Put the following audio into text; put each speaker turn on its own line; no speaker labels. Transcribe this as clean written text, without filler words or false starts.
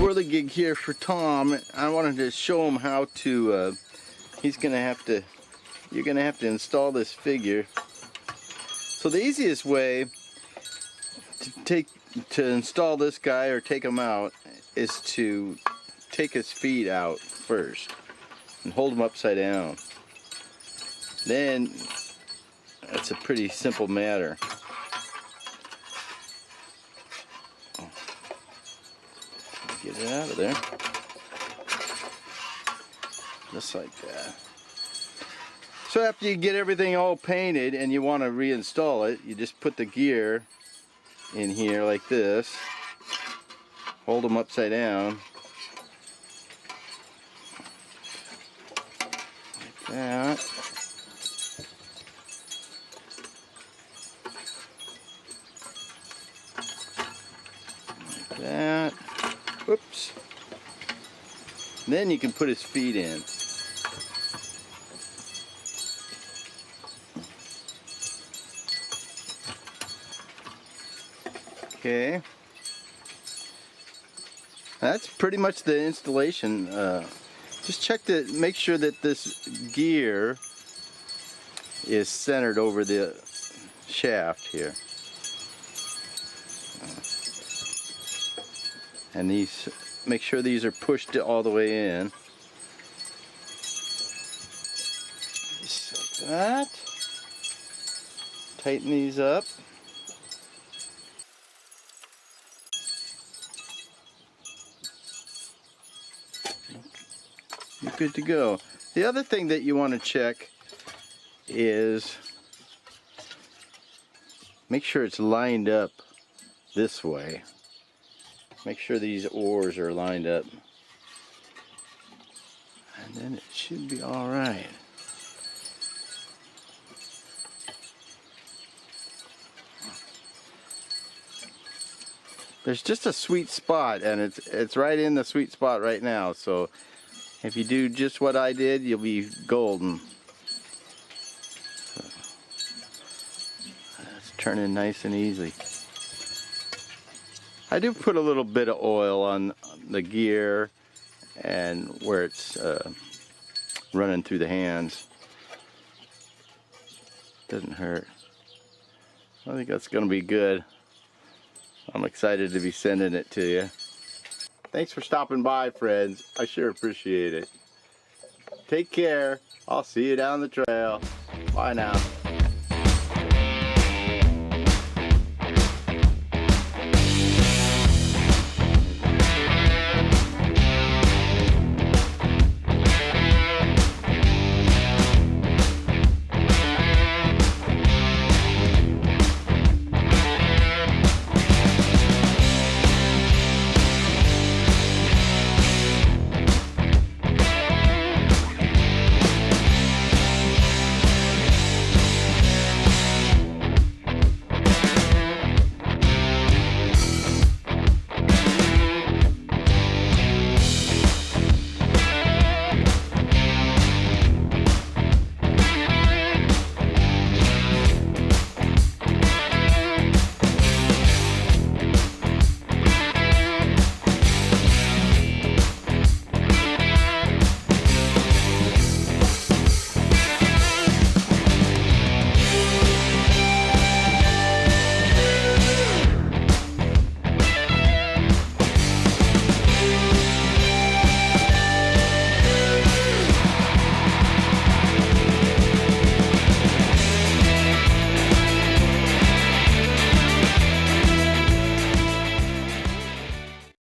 whirligig here for Tom. I wanted to show him how to, you're gonna have to install this figure. So the easiest way to install this guy or take him out is to take his feet out first and hold him upside down. Then that's a pretty simple matter. Get it out of there. Just like that. So after you get everything all painted and you want to reinstall it, you just put the gear in here like this. Hold them upside down. Like that. Like that. Whoops. Then you can put his feet in. Okay. That's pretty much the installation. Just check to make sure that this gear is centered over the shaft here. And these, make sure these are pushed all the way in. Just like that. Tighten these up. You're good to go. The other thing that you want to check is make sure it's lined up this way. Make sure these oars are lined up. And then it should be all right. There's just a sweet spot, and it's right in the sweet spot right now. So if you do just what I did, you'll be golden. So, it's turning nice and easy. I do put a little bit of oil on the gear and where it's running through the hands. Doesn't hurt. I think that's going to be good. I'm excited to be sending it to you. Thanks for stopping by, friends. I sure appreciate it. Take care. I'll see you down the trail. Bye now.